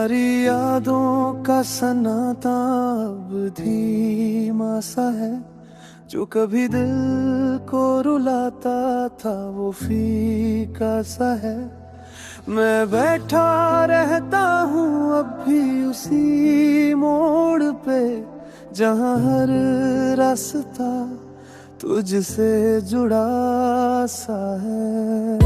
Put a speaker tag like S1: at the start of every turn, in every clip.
S1: तुम्हारी यादों का सन्नाटा अब धीमा सा है, जो कभी दिल को रुलाता था वो फीका सा है। मैं बैठा रहता हूँ अब भी उसी मोड़ पे, जहाँ हर रास्ता तुझसे जुड़ा सा है।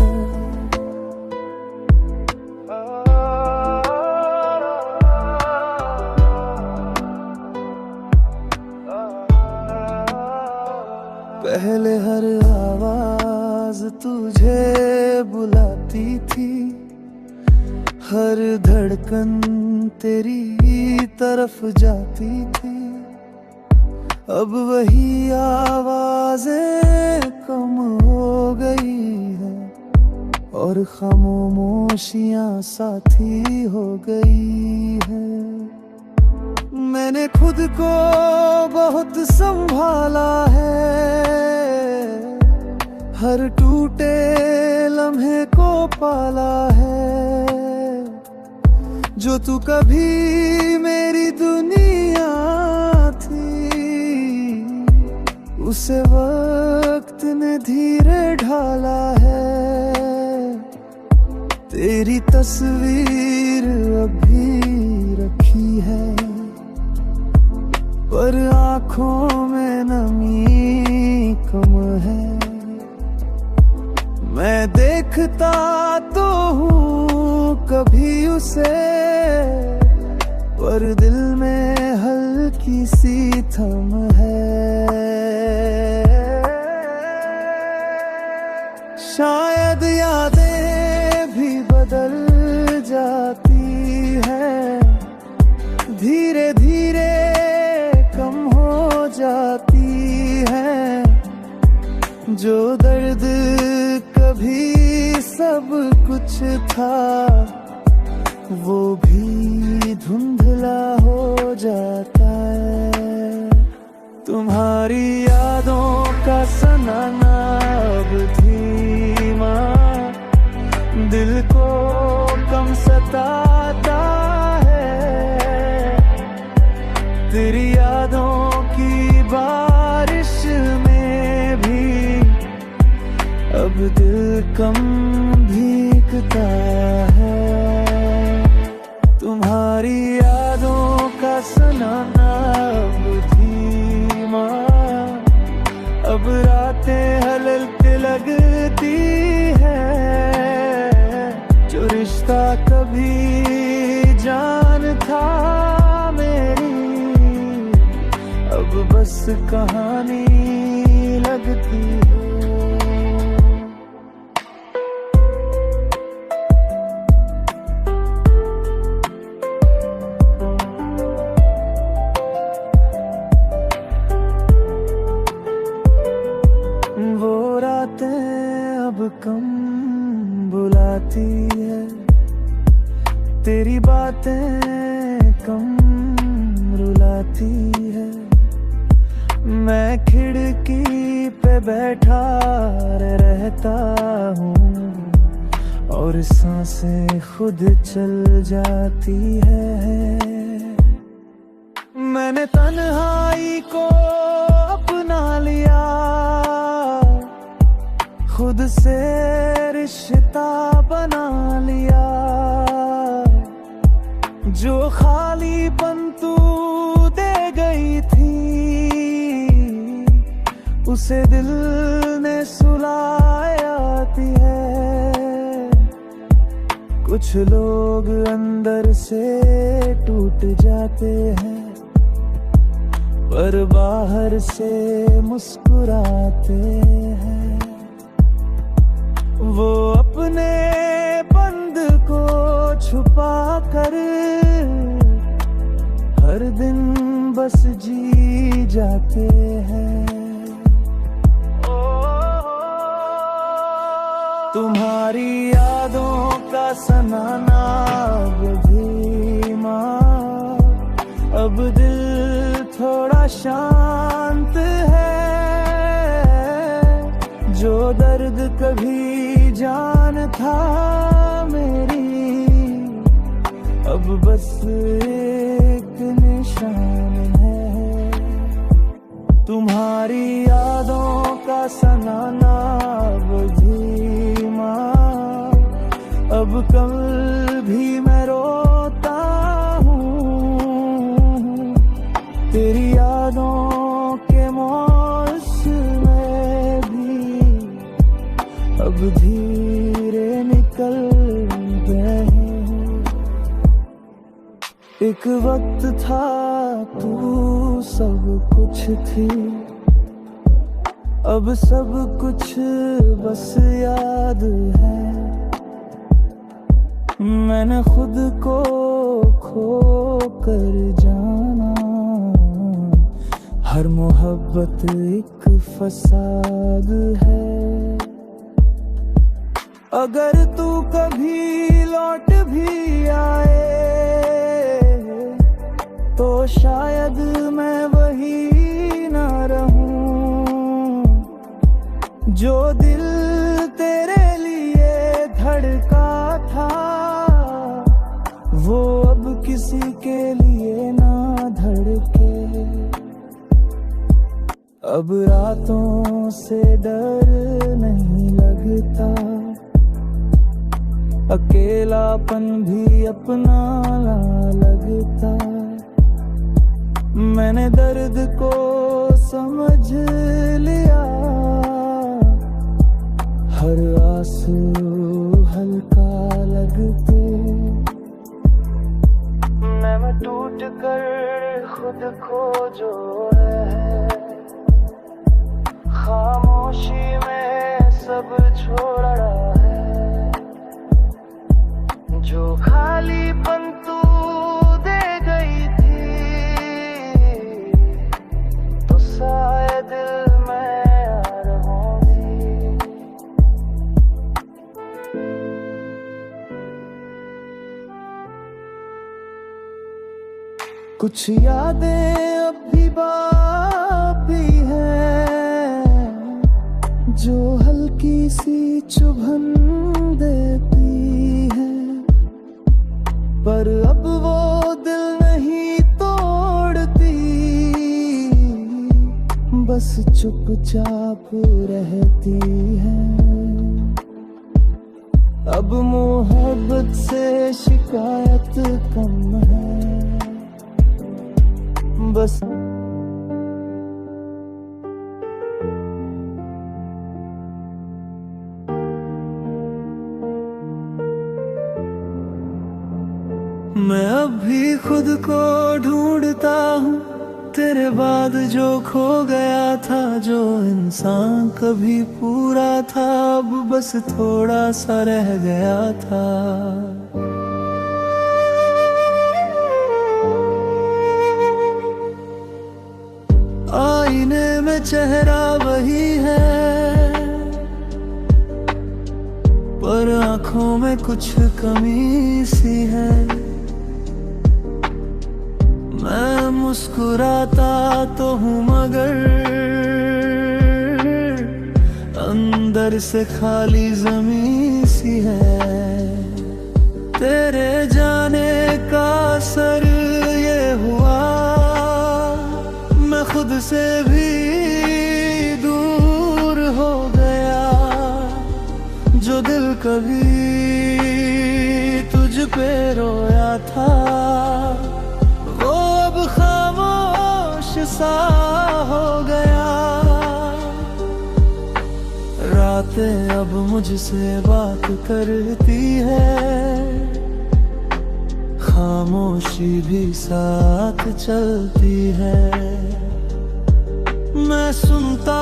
S1: पहले हर आवाज तुझे बुलाती थी, हर धड़कन तेरी तरफ जाती थी। अब वही आवाजें कम हो गई है और खामोशियां साथी हो गई है। मैंने खुद को बहुत संभाला है, हर टूटे लम्हे को पाला है। जो तू कभी मेरी दुनिया थी, उसे वक्त ने धीरे ढाला है। तेरी तस्वीर अभी रखी है, पर आँखों में नमी कम है। मैं देखता तो हूँ कभी उसे, पर दिल में हल्की सी थम है। शायद यादें भी बदल जाती है, धीरे धीरे कम हो जाती है। जो दर्द कभी सब कुछ था, वो भी धुंधला हो जाता है। तुम्हारी यादों का सनाना अब धीमा, दिल को कम सताता है। तेरी यादों की बारिश में भी अब दिल कम भीगता है। तुम्हारी यादों का सनाना अब धीमा, अब रातें हल्के लगती है। जो रिश्ता कभी जान था मेरी, अब बस कहानी लगती है। वो रातें अब कम बुलाती है, तेरी बातें कम रुलाती है। मैं खिड़की पे बैठा रहता हूँ और सांसें खुद चल जाती है। मैंने तन्हाई को अपना लिया, खुद से रिश्ता बना लिया। जो खालीपन तू दे गई थी, उसे दिल ने सुलाया है। कुछ लोग अंदर से टूट जाते हैं, पर बाहर से मुस्कुराते हैं। वो अपने बंद को छुपा कर हर दिन बस जी जाते हैं। तुम्हारी यादों का सनाना अब धीमा, अब दिल थोड़ा शांत है। जो दर्द कभी जान था मेरी, अब अब बस एक निशान है, तुम्हारी यादों का सनाना अब धीमा। अब कल भी मैं रोता हूँ, तेरी यादों के मौसम में भी अब धीरे निकल गए हैं। एक वक्त था तू सब कुछ थी, अब सब कुछ बस याद है। मैंने खुद को खो कर जाना, हर मोहब्बत एक फसाद है। अगर तू कभी लौट भी आए तो शायद मैं वही ना रहूं, जो दिल तेरे लिए धड़का था वो अब किसी के लिए ना धड़के। अब रातों से डर नहीं लगता, अकेलापन भी अपना ला लगता। मैंने दर्द को समझ लिया, हर आंसू हल्का लगते। मैं टूट कर खुद को जो है, खामोशी में सब छोड़ा है। जो खालीपन तू दे गई थी तो शायद मैं यार होंगी। कुछ यादें अब भी बाकी हैं, जो हल्की सी चुभन देती है, पर अब वो दिल नहीं तोड़ती, बस चुपचाप रहती है। अब मोहब्बत से शिकायत कम है, बस मैं अब भी खुद को ढूंढता हूँ, तेरे बाद जो खो गया था। जो इंसान कभी पूरा था अब बस थोड़ा सा रह गया था। आईने में चेहरा वही है, पर आंखों में कुछ कमी सी है। मैं मुस्कुराता तो हूँ मगर अंदर से खाली ज़मीं सी है। तेरे जाने का असर ये हुआ, मैं खुद से भी दूर हो गया। जो दिल कभी तुझ पे रोया था वो अब खामोश सा हो गया। रातें अब मुझसे बात करती है, खामोशी भी साथ चलती है। मैं सुनता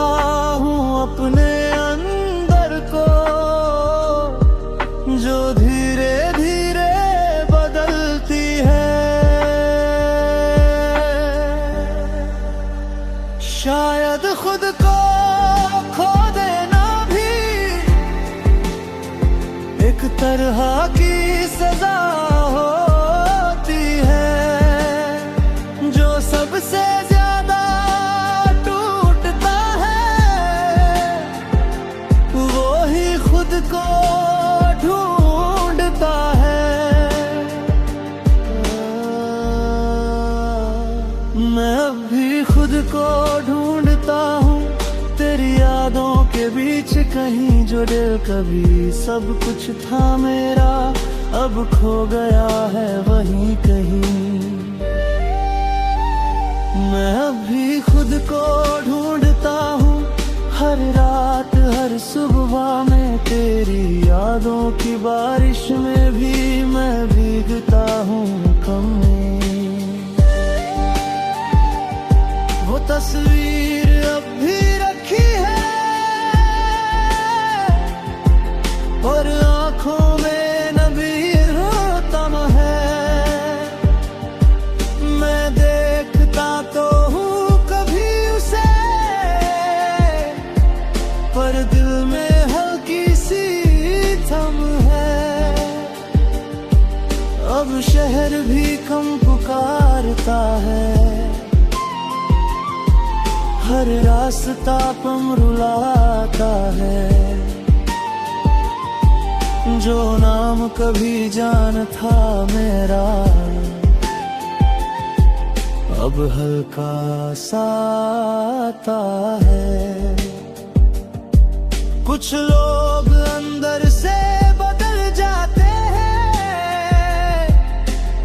S1: हूँ अपने अंदर को जो धीरे धीरे बदलती है। शायद खुद को खो देना भी एक तरह की सजा होती है। जो सबसे ज्यादा टूटता है वो ही खुद को ढूंढता है। मैं अब भी खुद को ढूंढता हूँ तेरी यादों के बीच कहीं, जो दिल कभी सब कुछ था मेरा अब खो गया है वहीं कहीं। मैं अब भी खुद को ढूंढता हूँ हर रात हर सुबह में, तेरी यादों की बारिश में भी मैं भीगता हूँ कम में। वो तस्वीर अब भी रखी है और आंखों में नबी रोतम है। मैं देखता तो हूँ कभी उसे, पर दिल में हल्की सी थम है। अब शहर भी कम पुकारता है, हर रास्ता पम रुलाता है। जो नाम कभी जान था मेरा अब हल्का सा आता है। कुछ लोग अंदर से बदल जाते हैं,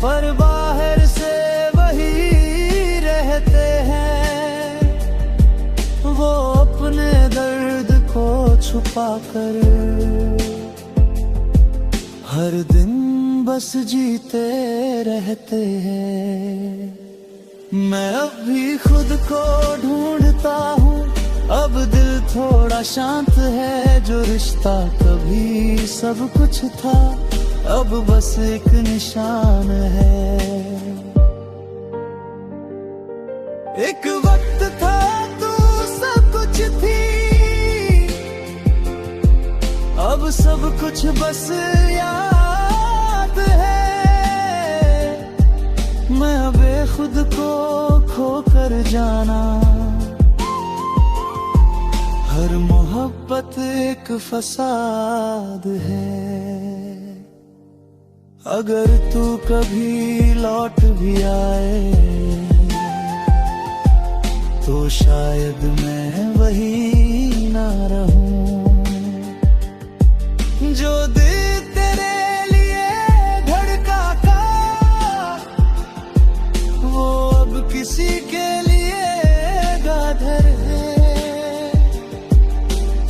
S1: पर बाहर से वही रहते हैं। वो अपने दर्द को छुपा कर हर दिन बस जीते रहते हैं। मैं अब भी खुद को ढूंढता हूँ, अब दिल थोड़ा शांत है। जो रिश्ता कभी सब कुछ था अब बस एक निशान है। एक वक्त था तू सब कुछ थी, अब सब कुछ बस याद है। मैं अब खुद को खो कर जाना, हर मोहब्बत एक फसाद है। अगर तू कभी लौट भी आए तो शायद मैं वही ना रहूं। जो दिल तेरे लिए धड़का था वो अब किसी के लिए गाधर है।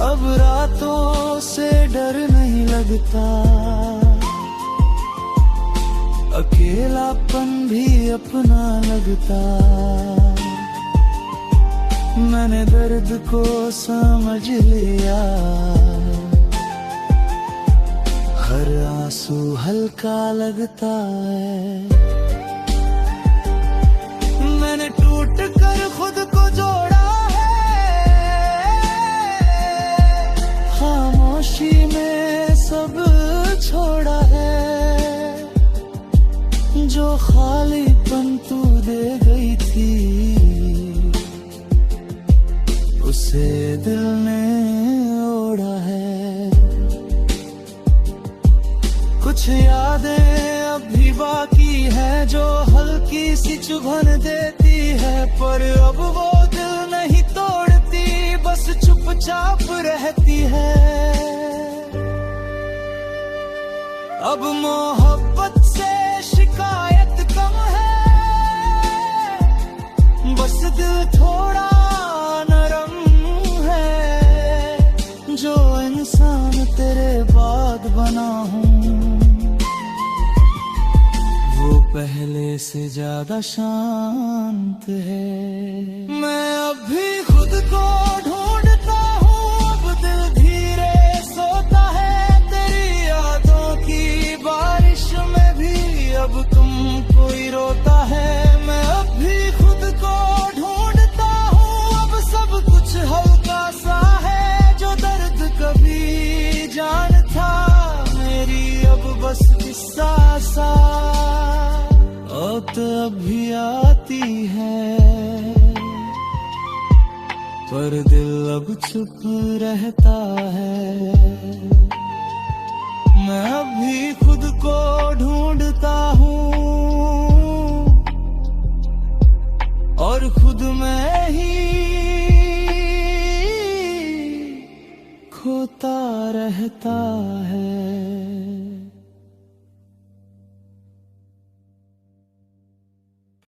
S1: अब रातों से डर नहीं लगता, अकेलापन भी अपना लगता। मैंने दर्द को समझ लिया, हर आंसू हल्का लगता है। मैंने टूट कर खुद को जोड़ा है, खामोशी में सब छोड़ा है। जो खालीपन तू दे गई थी उसे दिल ने ओढ़ा है। कुछ यादें अभी बाकी है जो हल्की सी चुभन देती है, पर अब वो दिल नहीं तोड़ती, बस चुपचाप रहती है। अब मोहब्बत से शिकायत कम है, बस दिल थोड़ा नरम है। जो इंसान तेरे बाद बना हूँ वो पहले से ज्यादा शांत है। मैं अब भी खुद को ढूंढता हूँ, अब दिल धीरे सोता है। तेरी यादों की बारिश में भी अब तुम कोई रोता है। मैं अब भी खुद को ढूंढता हूँ, अब सब कुछ हल्का सा है। जो दर्द कभी जान था मेरी अब बस किस्सा सा तो अभी आती है, पर दिल अब चुप रहता है। मैं अभी खुद को ढूंढता हूँ, और खुद में ही खोता रहता है।